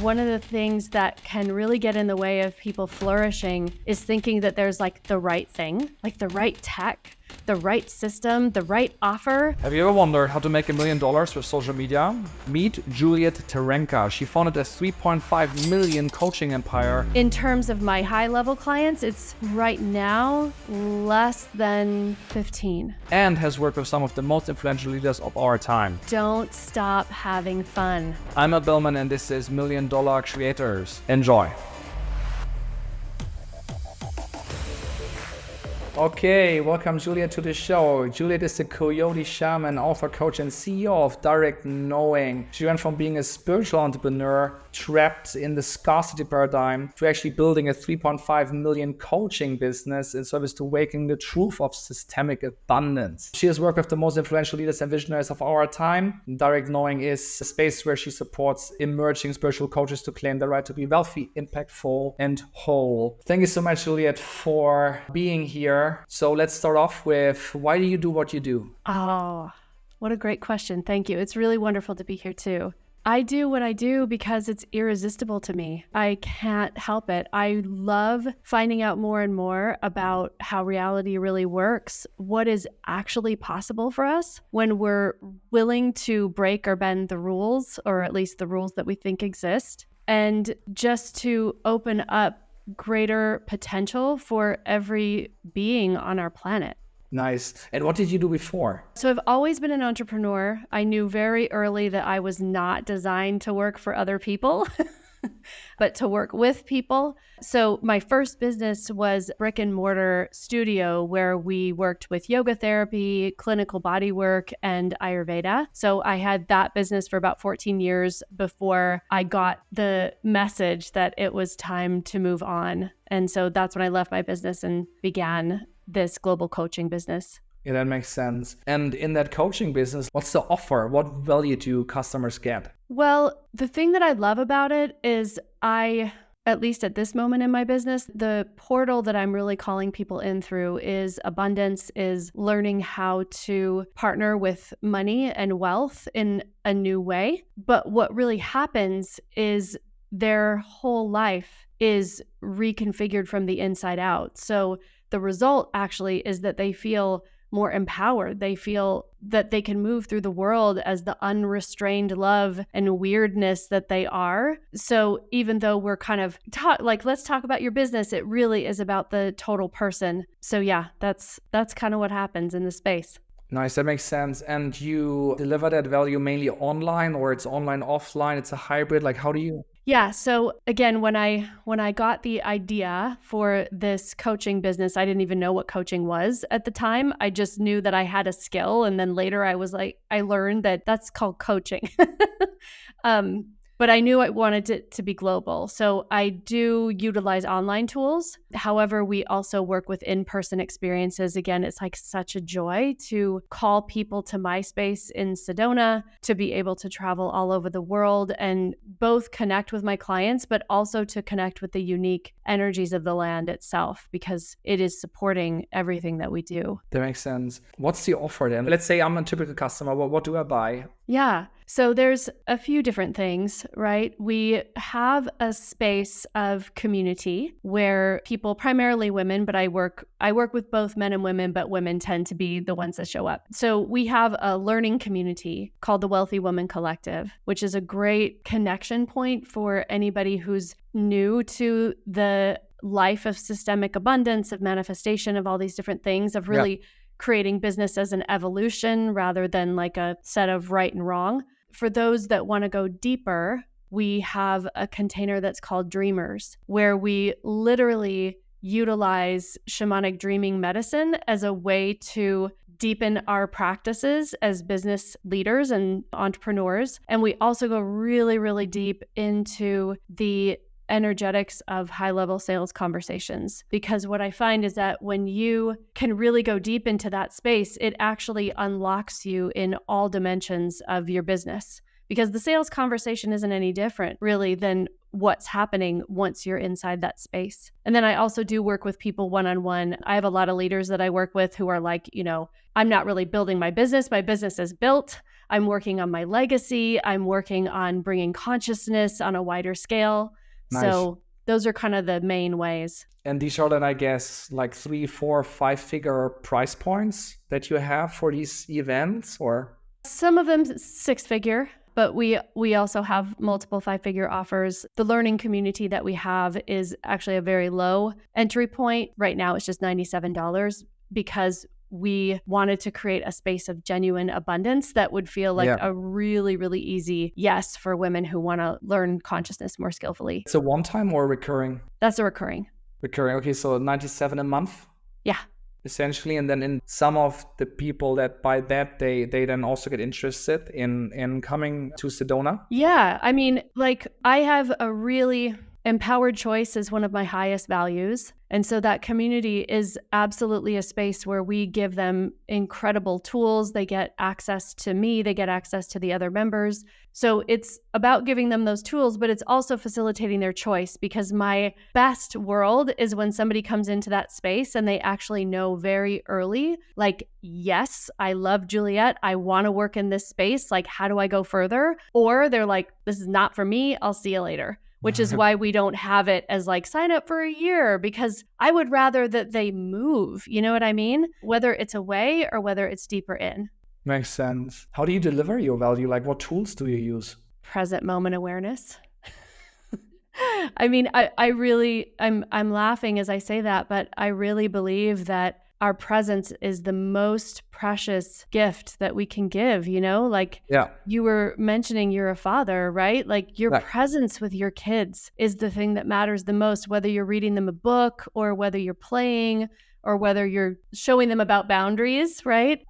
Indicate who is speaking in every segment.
Speaker 1: One of the things that can really get in the way of people flourishing is thinking that there's like the right thing, like the right tech, the right system, the right offer.
Speaker 2: Have you ever wondered how to make $1 million with social media? Meet Juliet Trnka. She founded a 3.5 million coaching empire.
Speaker 1: In terms of my high-level clients, it's right now less than 15.
Speaker 2: And has worked with some of the most influential leaders of our time.
Speaker 1: Don't stop having fun.
Speaker 2: I'm Matt Billman and this is $1 Million Creators. Enjoy. Okay, welcome Juliet to the show. Juliet is the Coyote Shaman, author, coach, and CEO of Direct Knowing. She went from being a spiritual entrepreneur trapped in the scarcity paradigm to actually building a 3.5 million coaching business in service to awakening the truth of systemic abundance. She has worked with the most influential leaders and visionaries of our time. Direct Knowing is a space where she supports emerging spiritual coaches to claim the right to be wealthy, impactful, and whole. Thank you so much, Juliet, for being here. So let's start off with, why do you do what you do?
Speaker 1: Oh, what a great question. Thank you. It's really wonderful to be here too. I do what I do because it's irresistible to me. I can't help it. I love finding out more and more about how reality really works, what is actually possible for us when we're willing to break or bend the rules, or at least the rules that we think exist, and just to open up greater potential for every being on our planet.
Speaker 2: Nice. And what did you do before?
Speaker 1: So I've always been an entrepreneur. I knew very early that I was not designed to work for other people, but to work with people. So my first business was brick and mortar studio where we worked with yoga therapy, clinical body work, and Ayurveda. So I had that business for about 14 years before I got the message that it was time to move on. And so that's when I left my business and began this global coaching business.
Speaker 2: Yeah, that makes sense. And in that coaching business, what's the offer? What value do customers get?
Speaker 1: Well, the thing that I love about it is at least at this moment in my business, the portal that I'm really calling people in through is abundance, is learning how to partner with money and wealth in a new way. But what really happens is their whole life is reconfigured from the inside out. So the result actually is that they feel more empowered. They feel that they can move through the world as the unrestrained love and weirdness that they are. So even though we're kind of let's talk about your business, it really is about the total person. So yeah, that's kind of what happens in the space.
Speaker 2: Nice, that makes sense. And you deliver that value mainly online, or it's online, offline, it's a hybrid? Like, how do you?
Speaker 1: Yeah. So again, when I got the idea for this coaching business, I didn't even know what coaching was at the time. I just knew that I had a skill. And then later I learned that that's called coaching. But I knew I wanted it to be global. So I do utilize online tools. However, we also work with in-person experiences. Again, it's like such a joy to call people to my space in Sedona, to be able to travel all over the world and both connect with my clients, but also to connect with the unique energies of the land itself, because it is supporting everything that we do.
Speaker 2: That makes sense. What's the offer then? Let's say I'm a typical customer. What do I buy?
Speaker 1: Yeah. So there's a few different things, right? We have a space of community where people, primarily women, but I work with both men and women, but women tend to be the ones that show up. So we have a learning community called the Wealthy Woman Collective, which is a great connection point for anybody who's new to the life of systemic abundance, of manifestation, of all these different things, of really creating business as an evolution rather than like a set of right and wrong. For those that want to go deeper, we have a container that's called Dreamers, where we literally utilize shamanic dreaming medicine as a way to deepen our practices as business leaders and entrepreneurs. And we also go really, really deep into the energetics of high-level sales conversations. Because what I find is that when you can really go deep into that space, it actually unlocks you in all dimensions of your business. Because the sales conversation isn't any different really than what's happening once you're inside that space. And then I also do work with people one-on-one. I have a lot of leaders that I work with who are like, I'm not really building my business. My business is built. I'm working on my legacy. I'm working on bringing consciousness on a wider scale.
Speaker 2: Nice.
Speaker 1: So those are kind of the main ways.
Speaker 2: And these are then, I guess, like 3, 4, 5-figure price points that you have for these events, or?
Speaker 1: Some of them 6-figure, but we also have multiple 5-figure offers. The learning community that we have is actually a very low entry point. Right now, it's just $97 because we wanted to create a space of genuine abundance that would feel like a really, really easy yes for women who want to learn consciousness more skillfully.
Speaker 2: It's a one-time or recurring?
Speaker 1: That's a recurring.
Speaker 2: Recurring. Okay, so 97 a month?
Speaker 1: Yeah.
Speaker 2: Essentially. And then in some of the people that buy that, they then also get interested in coming to Sedona?
Speaker 1: Yeah. I mean, like, I have a really empowered choice is one of my highest values. And so that community is absolutely a space where we give them incredible tools. They get access to me, they get access to the other members. So it's about giving them those tools, but it's also facilitating their choice, because my best world is when somebody comes into that space and they actually know very early, like, yes, I love Juliet. I want to work in this space. Like, how do I go further? Or they're like, this is not for me. I'll see you later. Which is why we don't have it as like sign up for a year, because I would rather that they move. You know what I mean? Whether it's away or whether it's deeper in.
Speaker 2: Makes sense. How do you deliver your value? Like, what tools do you use?
Speaker 1: Present moment awareness. I mean, I'm laughing as I say that, but I really believe that our presence is the most precious gift that we can give, you know? Like, you were mentioning you're a father, right? Like, your presence with your kids is the thing that matters the most, whether you're reading them a book or whether you're playing or whether you're showing them about boundaries, right?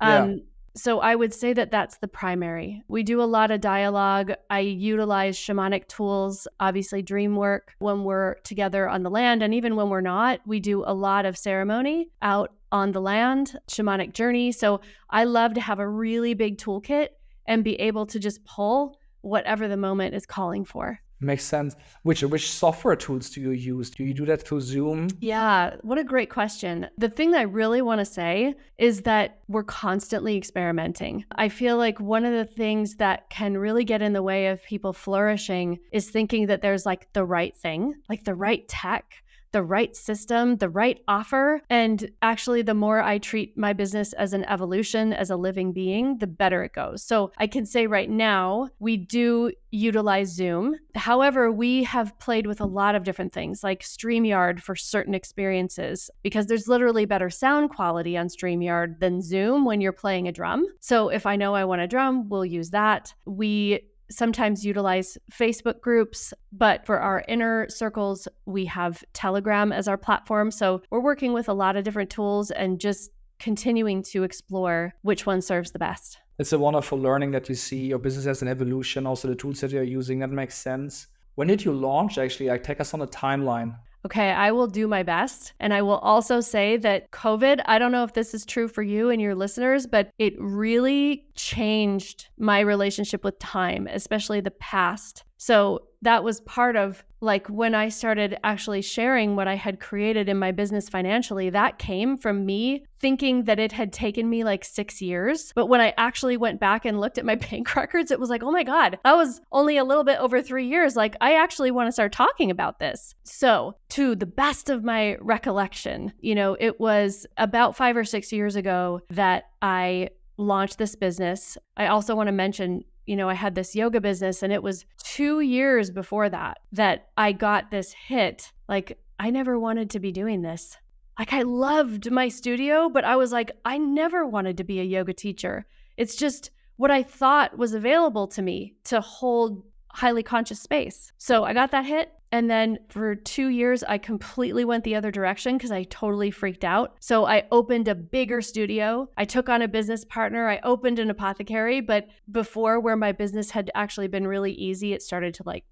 Speaker 1: So I would say that that's the primary. We do a lot of dialogue. I utilize shamanic tools, obviously dream work when we're together on the land. And even when we're not, we do a lot of ceremony out on the land, shamanic journey. So I love to have a really big toolkit and be able to just pull whatever the moment is calling for.
Speaker 2: Makes sense. Which software tools do you use? Do you do that through Zoom?
Speaker 1: Yeah, what a great question. The thing that I really want to say is that we're constantly experimenting. I feel like one of the things that can really get in the way of people flourishing is thinking that there's like the right thing, like the right tech, the right system, the right offer. And actually, the more I treat my business as an evolution, as a living being, the better it goes. So I can say right now, we do utilize Zoom. However, we have played with a lot of different things like StreamYard for certain experiences, because there's literally better sound quality on StreamYard than Zoom when you're playing a drum. So if I know I want a drum, we'll use that. We sometimes utilize Facebook groups, but for our inner circles, we have Telegram as our platform. So we're working with a lot of different tools and just continuing to explore which one serves the best.
Speaker 2: It's a wonderful learning that you see your business as an evolution, also the tools that you're using. That makes sense. When did you launch, actually? Like, take us on a timeline.
Speaker 1: Okay, I will do my best. And I will also say that COVID, I don't know if this is true for you and your listeners, but it really changed my relationship with time, especially the past. So that was part of like when I started actually sharing what I had created in my business financially, that came from me thinking that it had taken me like 6 years. But when I actually went back and looked at my bank records, it was like, oh my God, that was only a little bit over 3 years. Like, I actually want to start talking about this. So to the best of my recollection, you know, it was about 5 or 6 years ago that I launched this business. I also want to mention, you know, I had this yoga business, and it was 2 years before that I got this hit. Like, I never wanted to be doing this. Like, I loved my studio, but I was like, I never wanted to be a yoga teacher. It's just what I thought was available to me to hold highly conscious space. So I got that hit. And then for 2 years, I completely went the other direction because I totally freaked out. So I opened a bigger studio. I took on a business partner. I opened an apothecary. But before, where my business had actually been really easy, it started to like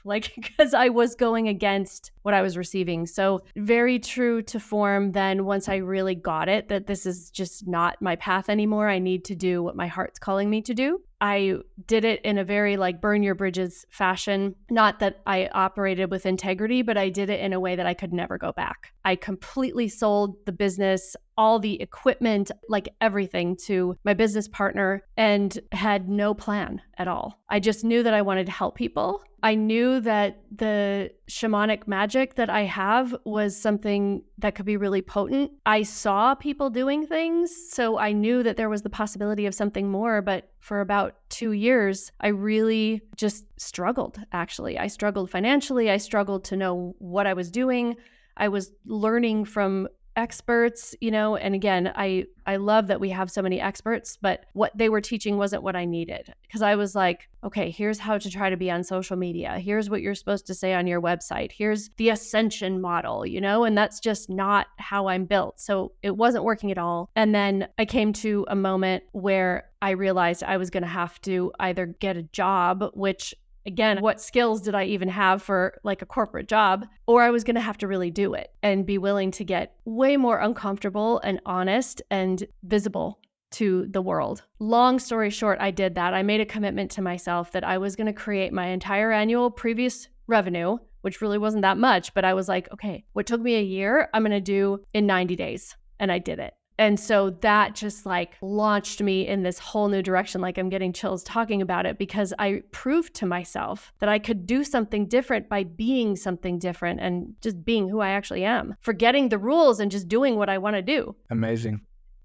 Speaker 1: because I was going against what I was receiving. So very true to form then once I really got it, that this is just not my path anymore. I need to do what my heart's calling me to do. I did it in a very like burn your bridges fashion. Not that I operated with integrity, but I did it in a way that I could never go back. I completely sold the business, all the equipment, like everything to my business partner, and had no plan at all. I just knew that I wanted to help people. I knew that the shamanic magic that I have was something that could be really potent. I saw people doing things, so I knew that there was the possibility of something more. But for about 2 years, I really just struggled, actually. I struggled financially. I struggled to know what I was doing. I was learning from experts, and again, I love that we have so many experts, but what they were teaching wasn't what I needed, because I was like, okay, here's how to try to be on social media. Here's what you're supposed to say on your website. Here's the ascension model, and that's just not how I'm built. So it wasn't working at all. And then I came to a moment where I realized I was going to have to either get a job, which again, what skills did I even have for like a corporate job? Or I was going to have to really do it and be willing to get way more uncomfortable and honest and visible to the world. Long story short, I did that. I made a commitment to myself that I was going to create my entire annual previous revenue, which really wasn't that much, but I was like, okay, what took me a year, I'm going to do in 90 days. And I did it. And so that just like launched me in this whole new direction. Like I'm getting chills talking about it, because I proved to myself that I could do something different by being something different and just being who I actually am, forgetting the rules and just doing what I want to do.
Speaker 2: Amazing.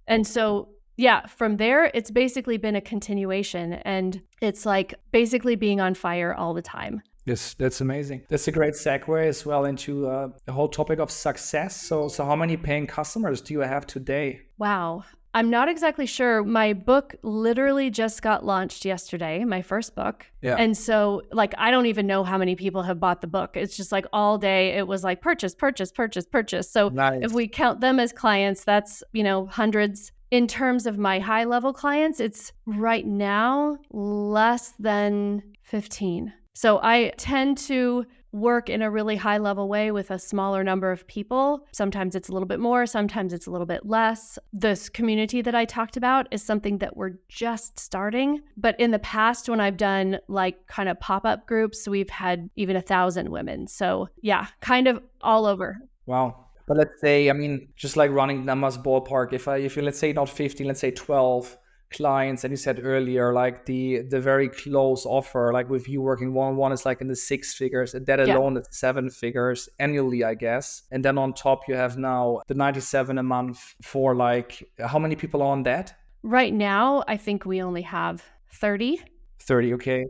Speaker 1: And so, yeah, from there, it's basically been a continuation, and it's like basically being on fire all the time.
Speaker 2: Yes, that's amazing. That's a great segue as well into the whole topic of success. So how many paying customers do you have today?
Speaker 1: Wow. I'm not exactly sure. My book literally just got launched yesterday, my first book.
Speaker 2: Yeah.
Speaker 1: And so like, I don't even know how many people have bought the book. It's just like all day it was like purchase, purchase, purchase, purchase. So
Speaker 2: Nice.
Speaker 1: If we count them as clients, that's, hundreds. In terms of my high level clients, it's right now less than 15. So I tend to work in a really high level way with a smaller number of people. Sometimes it's a little bit more, sometimes it's a little bit less. This community that I talked about is something that we're just starting. But in the past, when I've done like kind of pop-up groups, we've had even 1,000 women. So yeah, kind of all over.
Speaker 2: Wow. But let's say, just like running numbers ballpark, if you, let's say not 15, let's say 12 clients, and you said earlier, like the very close offer, like with you working one-on-one is like in the 6 figures, and that alone is 7 figures annually, I guess. And then on top, you have now the 97 a month for like, how many people are on that?
Speaker 1: Right now, I think we only have 30.
Speaker 2: 30, okay.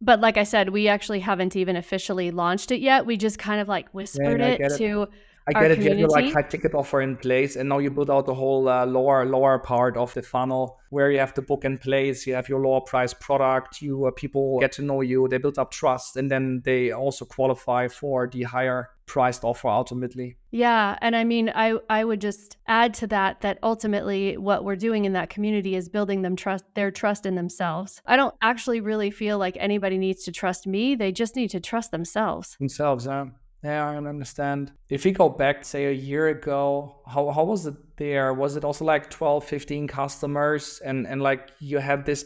Speaker 1: But like I said, we actually haven't even officially launched it yet. We just kind of like whispered it to our community.
Speaker 2: You have your like high ticket offer in place, and now you build out the whole lower part of the funnel where you have the book in place. You have your lower price product. People get to know you. They build up trust, and then they also qualify for the higher priced offer ultimately.
Speaker 1: Yeah, and I would just add to that ultimately what we're doing in that community is building their trust in themselves. I don't actually really feel like anybody needs to trust me. They just need to trust themselves.
Speaker 2: Yeah, I understand. If we go back, say a year ago, how was it there? Was it also like 12, 15 customers and like you have this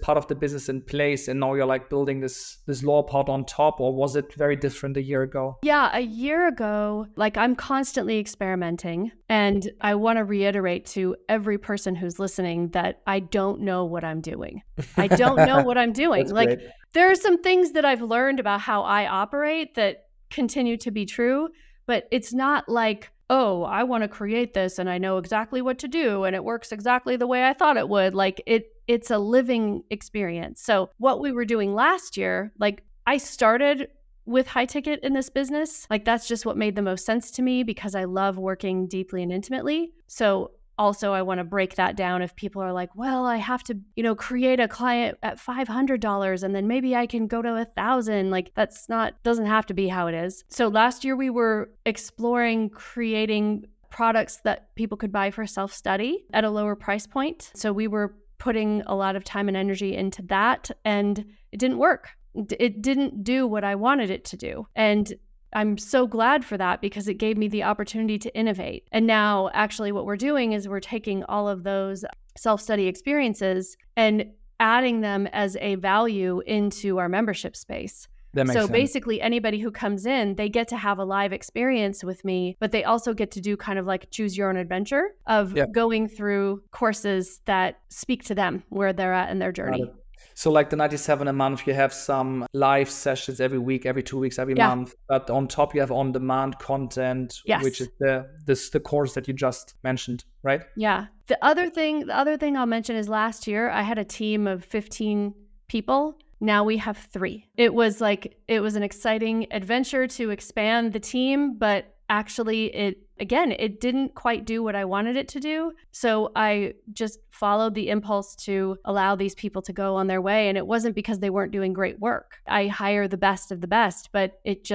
Speaker 2: part of the business in place, and now you're like building this lower part on top, or was it very different a year ago?
Speaker 1: Yeah, a year ago, like I'm constantly experimenting, and I want to reiterate to every person who's listening that I don't know what I'm doing. I don't know what I'm doing.
Speaker 2: That's
Speaker 1: like
Speaker 2: great.
Speaker 1: There are some things that I've learned about how I operate that continue to be true, but it's not like, oh, I want to create this and I know exactly what to do and it works exactly the way I thought it would. Like it's a living experience. So what we were doing last year, like I started with high ticket in this business. Like that's just what made the most sense to me because I love working deeply and intimately. So also, I want to break that down if people are like, well, I have to, create a client at $500 and then maybe I can go to 1,000. Like doesn't have to be how it is. So last year we were exploring creating products that people could buy for self-study at a lower price point. So we were putting a lot of time and energy into that, and it didn't work. It didn't do what I wanted it to do. And I'm so glad for that because it gave me the opportunity to innovate. And now actually what we're doing is we're taking all of those self-study experiences and adding them as a value into our membership space.
Speaker 2: That makes
Speaker 1: So
Speaker 2: sense.
Speaker 1: basically, anybody who comes in, they get to have a live experience with me, but they also get to do kind of like choose your own adventure of going through courses that speak to them where they're at in their journey.
Speaker 2: So like the 97 a month, you have some live sessions every week, every 2 weeks, every month. But on top, you have on-demand content, which is the course that you just mentioned, right?
Speaker 1: Yeah. The other thing I'll mention is last year I had a team of 15 people. Now we have 3. It was an exciting adventure to expand the team, but actually it didn't quite do what I wanted it to do. So I just followed the impulse to allow these people to go on their way. And it wasn't because they weren't doing great work. I hire the best of the best, but it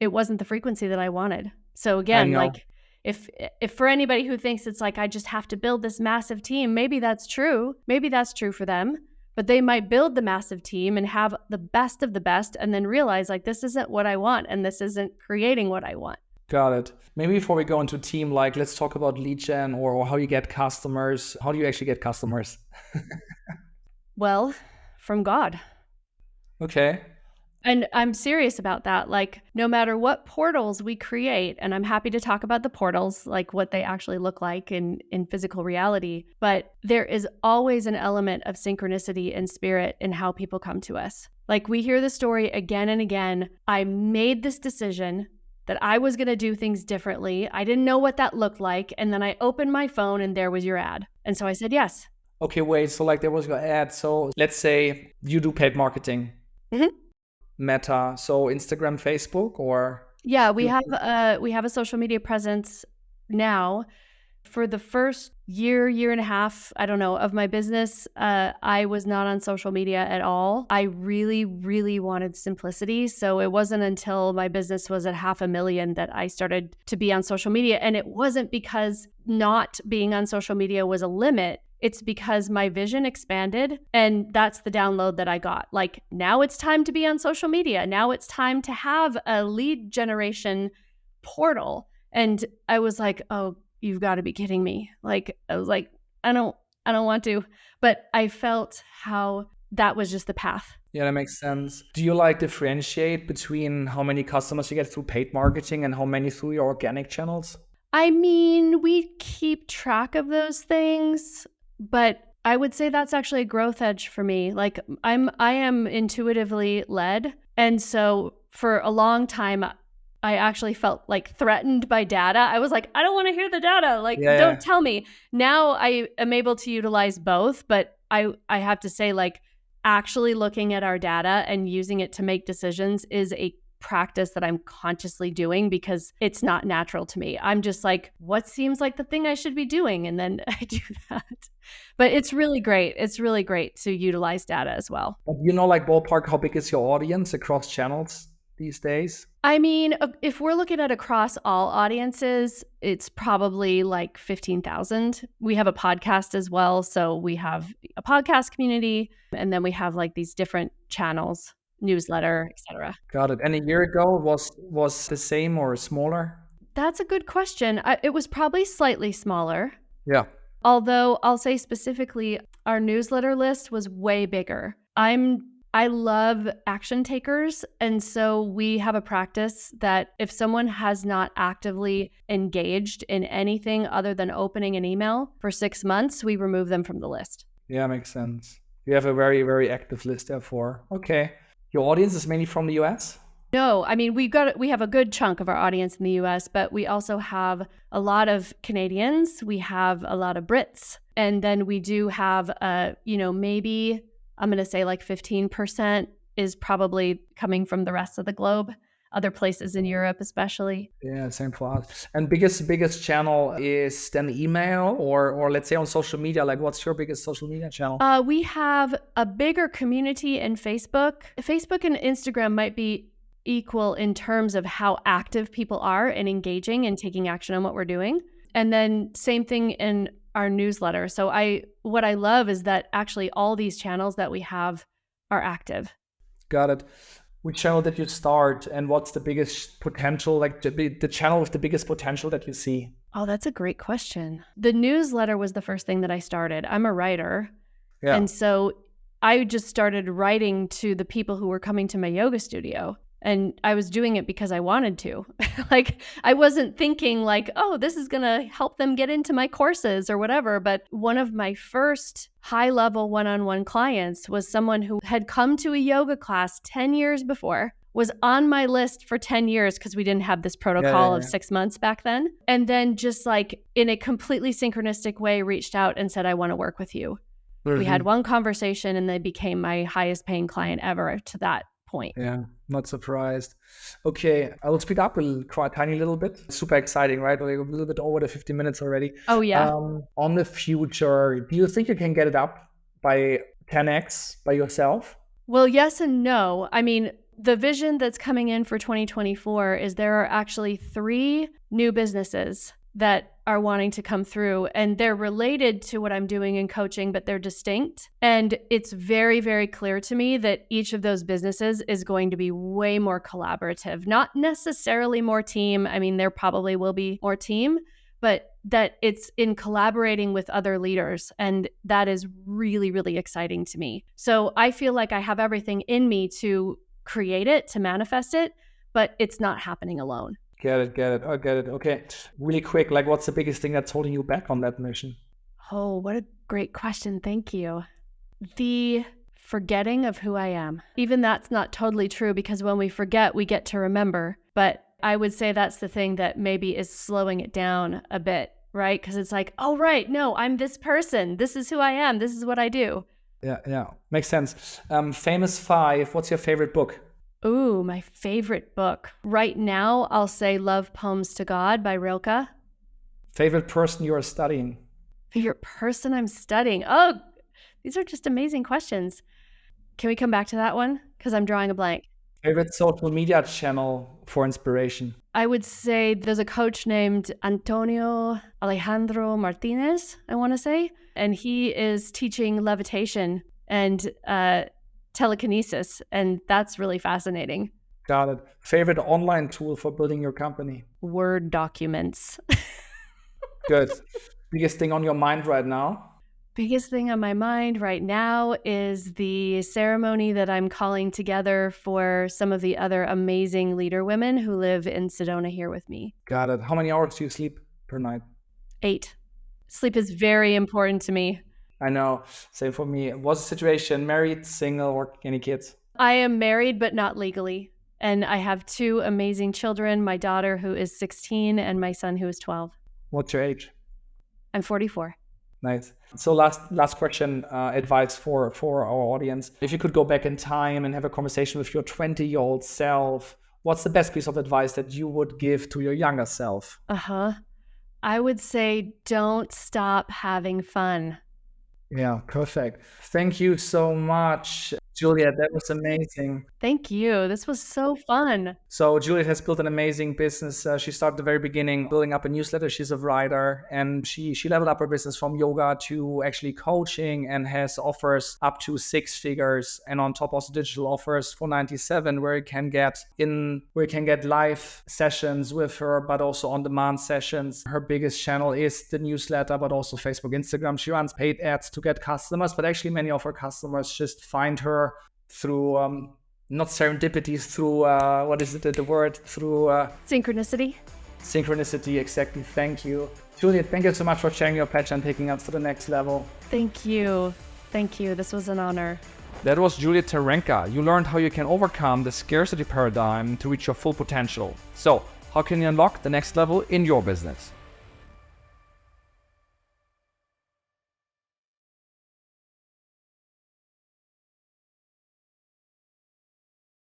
Speaker 1: wasn't the frequency that I wanted. So again, like if for anybody who thinks it's like, I just have to build this massive team, maybe that's true. Maybe that's true for them. But they might build the massive team and have the best of the best and then realize like, this isn't what I want and this isn't creating what I want.
Speaker 2: Got it. Maybe before we go into team, like let's talk about lead gen or how you get customers. How do you actually get customers?
Speaker 1: Well, from God.
Speaker 2: Okay.
Speaker 1: And I'm serious about that. Like no matter what portals we create, and I'm happy to talk about the portals, like what they actually look like in physical reality, but there is always an element of synchronicity and spirit in how people come to us. Like we hear the story again and again. I made this decision that I was going to do things differently. I didn't know what that looked like. And then I opened my phone and there was your ad. And so I said, yes.
Speaker 2: Okay, wait. So like there was your ad. So let's say you do paid marketing.
Speaker 1: Mm-hmm.
Speaker 2: Meta, so Instagram, Facebook, or
Speaker 1: we have a social media presence now. For the first year and a half, I don't know, of my business, I was not on social media at all. I really, really wanted simplicity. So it wasn't until my business was at 500,000 that I started to be on social media. And it wasn't because not being on social media was a limit. It's because my vision expanded, and that's the download that I got. Like, now it's time to be on social media. Now it's time to have a lead generation portal. And I was like, oh, you've got to be kidding me. Like, I was like, I don't want to. But I felt how that was just the path.
Speaker 2: Yeah, that makes sense. Do you like differentiate between how many customers you get through paid marketing and how many through your organic channels?
Speaker 1: I mean, we keep track of those things. But I would say that's actually a growth edge for me. Like I am intuitively led. And so for a long time, I actually felt like threatened by data. I was like, I don't want to hear the data. Like, don't tell me. Now I am able to utilize both. But I have to say, like, actually looking at our data and using it to make decisions is a practice that I'm consciously doing because it's not natural to me. I'm just like, what seems like the thing I should be doing? And then I do that. But it's really great. It's really great to utilize data as well.
Speaker 2: But you know, like ballpark, how big is your audience across channels these days?
Speaker 1: I mean, if we're looking at across all audiences, it's probably like 15,000. We have a podcast as well. So we have a podcast community, and then we have like these different channels, newsletter, etc.
Speaker 2: Got it. And a year ago was the same or smaller?
Speaker 1: That's a good question. It was probably slightly smaller.
Speaker 2: Yeah.
Speaker 1: Although I'll say specifically, our newsletter list was way bigger. I love action takers. And so we have a practice that if someone has not actively engaged in anything other than opening an email for 6 months, we remove them from the list.
Speaker 2: Yeah, makes sense. You have a very, very active list therefore. Okay. Your audience is mainly from the US?
Speaker 1: No, I mean, we have a good chunk of our audience in the US, but we also have a lot of Canadians. We have a lot of Brits. And then we do have, maybe I'm going to say like 15% is probably coming from the rest of the globe, other places in Europe, especially.
Speaker 2: Yeah, same for us. And biggest channel is then email or let's say on social media, like what's your biggest social media channel?
Speaker 1: We have a bigger community in Facebook. Facebook and Instagram might be equal in terms of how active people are and engaging and taking action on what we're doing. And then same thing in our newsletter. So what I love is that actually all these channels that we have are active.
Speaker 2: Got it. Which channel did you start and what's the biggest potential, like the channel with the biggest potential that you see?
Speaker 1: Oh, that's a great question. The newsletter was the first thing that I started. I'm a writer. Yeah. And so I just started writing to the people who were coming to my yoga studio. And I was doing it because I wanted to. Like, I wasn't thinking like, oh, this is going to help them get into my courses or whatever. But one of my first high-level one-on-one clients was someone who had come to a yoga class 10 years before, was on my list for 10 years because we didn't have this protocol of 6 months back then. And then just like in a completely synchronistic way, reached out and said, I want to work with you. We had one conversation and they became my highest paying client ever to that point.
Speaker 2: Yeah, not surprised. Okay, I will speed up quite tiny little bit. Super exciting, right? Like a little bit over the 50 minutes already.
Speaker 1: Oh, yeah.
Speaker 2: On the future, do you think you can get it up by 10x by yourself?
Speaker 1: Well, yes and no. I mean, the vision that's coming in for 2024 is there are actually 3 new businesses that are wanting to come through, and they're related to what I'm doing in coaching, but they're distinct. And it's very, very clear to me that each of those businesses is going to be way more collaborative, not necessarily more team. I mean, there probably will be more team, but that it's in collaborating with other leaders. And that is really, really exciting to me. So I feel like I have everything in me to create it, to manifest it, but it's not happening alone.
Speaker 2: Get it. I get it. Okay. Really quick, like what's the biggest thing that's holding you back on that mission?
Speaker 1: Oh, what a great question. Thank you. The forgetting of who I am. Even that's not totally true because when we forget, we get to remember. But I would say that's the thing that maybe is slowing it down a bit, right? Because it's like, oh, right, no, I'm this person. This is who I am. This is what I do.
Speaker 2: Yeah. Makes sense. Famous 5, what's your favorite book?
Speaker 1: Ooh, my favorite book. Right now, I'll say Love Poems to God by Rilke.
Speaker 2: Favorite person you are studying?
Speaker 1: Favorite person I'm studying? Oh, these are just amazing questions. Can we come back to that one? Because I'm drawing a blank.
Speaker 2: Favorite social media channel for inspiration?
Speaker 1: I would say there's a coach named Antonio Alejandro Martinez, I want to say. And he is teaching levitation and telekinesis, and that's really fascinating.
Speaker 2: Got it. Favorite online tool for building your company?
Speaker 1: Word documents.
Speaker 2: Good. Biggest thing on your mind right now?
Speaker 1: Biggest thing on my mind right now is the ceremony that I'm calling together for some of the other amazing leader women who live in Sedona here with me.
Speaker 2: Got it. How many hours do you sleep per night?
Speaker 1: 8. Sleep is very important to me.
Speaker 2: I know. Same for me. What's the situation? Married, single, or any kids?
Speaker 1: I am married, but not legally. And I have 2 amazing children, my daughter who is 16 and my son who is 12.
Speaker 2: What's your age?
Speaker 1: I'm 44.
Speaker 2: Nice. So last question, advice for our audience. If you could go back in time and have a conversation with your 20-year-old self, what's the best piece of advice that you would give to your younger self?
Speaker 1: I would say don't stop having fun.
Speaker 2: Yeah, perfect. Thank you so much, Juliet. That was amazing.
Speaker 1: Thank you. This was so fun.
Speaker 2: So Juliet has built an amazing business. She started at the very beginning building up a newsletter. She's a writer, and she leveled up her business from yoga to actually coaching, and has offers up to 6 figures, and on top also digital offers for 97 where you can get live sessions with her, but also on demand sessions. Her biggest channel is the newsletter, but also Facebook, Instagram. She runs paid ads to get customers, but actually many of her customers just find her through not serendipity, through what is it, the word, through
Speaker 1: synchronicity.
Speaker 2: Exactly. Thank you, Juliet. Thank you so much for sharing your passion and taking us to the next level.
Speaker 1: Thank you. This was an honor.
Speaker 2: That was Juliet Trnka. You learned how you can overcome the scarcity paradigm to reach your full potential. So how can you unlock the next level in your business?